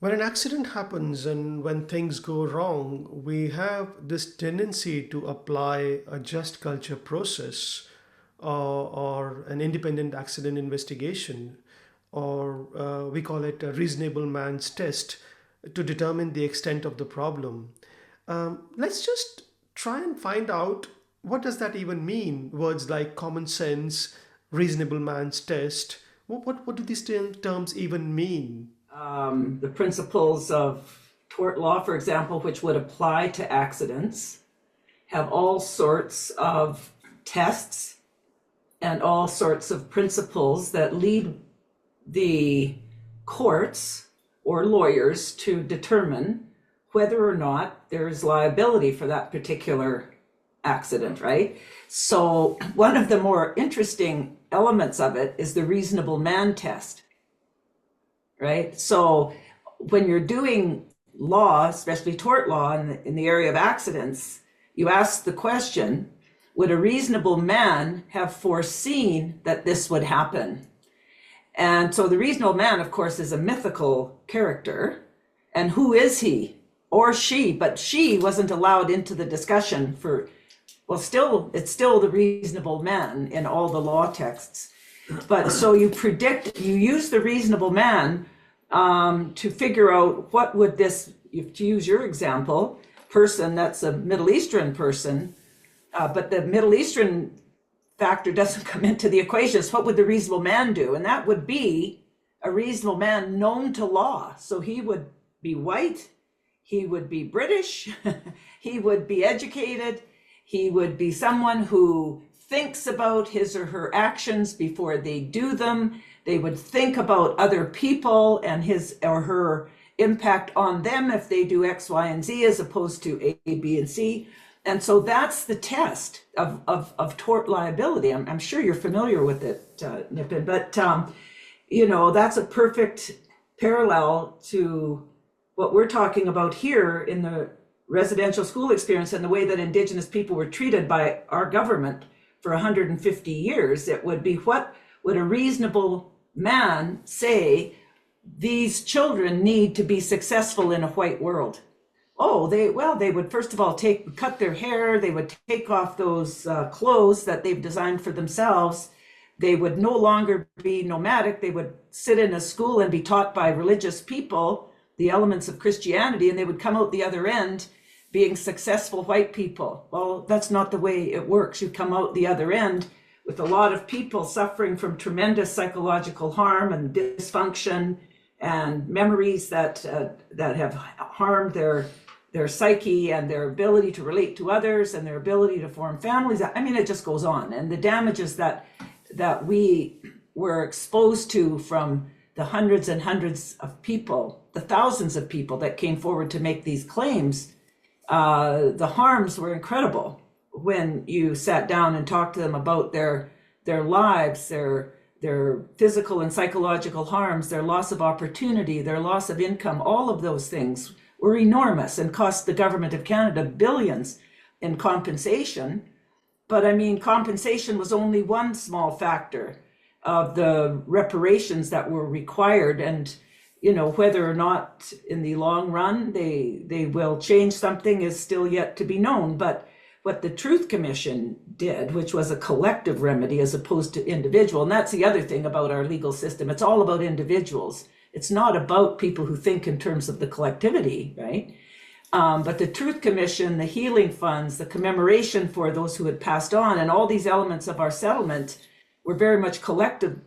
When an accident happens and when things go wrong, we have this tendency to apply a just culture process or an independent accident investigation, or we call it a reasonable man's test to determine the extent of the problem. Let's just try and find out what does that even mean? Words like common sense, reasonable man's test. What do these terms even mean? The principles of tort law, for example, which would apply to accidents, have all sorts of tests and all sorts of principles that lead the courts or lawyers to determine whether or not there is liability for that particular accident, right? So one of the more interesting elements of it is the reasonable man test, right? So when you're doing law, especially tort law in the area of accidents, you ask the question, would a reasonable man have foreseen that this would happen? And so the reasonable man, of course, is a mythical character. And who is he or she? But she wasn't allowed into the discussion for, well, it's still the reasonable man in all the law texts. But so you use the reasonable man to figure out what would this, to use your example, person that's a Middle Eastern person, but the Middle Eastern factor doesn't come into the equation. So what would the reasonable man do? And that would be a reasonable man known to law. So he would be white, he would be British, he would be educated, he would be someone who thinks about his or her actions before they do them. They would think about other people and his or her impact on them if they do X, Y, and Z, as opposed to A, B, and C. And so that's the test of tort liability. I'm sure you're familiar with it, Nipin, but that's a perfect parallel to what we're talking about here in the residential school experience and the way that Indigenous people were treated by our government for 150 years. It would be, what would a reasonable man say these children need to be successful in a white world? Oh, they would first of all cut their hair, they would take off those clothes that they've designed for themselves. They would no longer be nomadic. They would sit in a school and be taught by religious people the elements of Christianity, and they would come out the other end being successful white people. Well, that's not the way it works. You come out the other end with a lot of people suffering from tremendous psychological harm and dysfunction and memories that have harmed their psyche and their ability to relate to others and their ability to form families. I mean, it just goes on. And the damages that we were exposed to from the hundreds and hundreds of people, the thousands of people that came forward to make these claims, the harms were incredible when you sat down and talked to them about their lives, their physical and psychological harms, their loss of opportunity, their loss of income. All of those things were enormous and cost the government of Canada billions in compensation. But I mean, compensation was only one small factor of the reparations that were required. And whether or not in the long run they will change something is still yet to be known. But what the Truth Commission did, which was a collective remedy as opposed to individual, and that's the other thing about our legal system, it's all about individuals. It's not about people who think in terms of the collectivity, right? But the Truth Commission, the healing funds, the commemoration for those who had passed on, and all these elements of our settlement were very much collective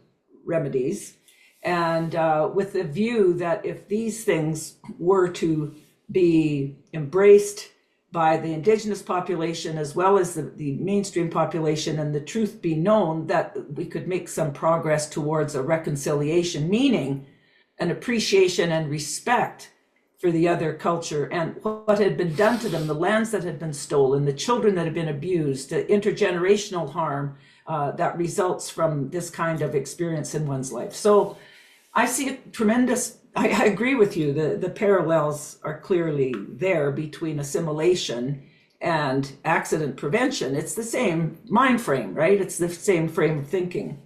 remedies. And with the view that if these things were to be embraced by the Indigenous population as well as the mainstream population, and the truth be known, that we could make some progress towards a reconciliation, meaning an appreciation and respect for the other culture and what had been done to them, the lands that had been stolen, the children that had been abused, the intergenerational harm that results from this kind of experience in one's life. So I see a tremendous, I agree with you, the parallels are clearly there between assimilation and accident prevention. It's the same mind frame, right? It's the same frame of thinking.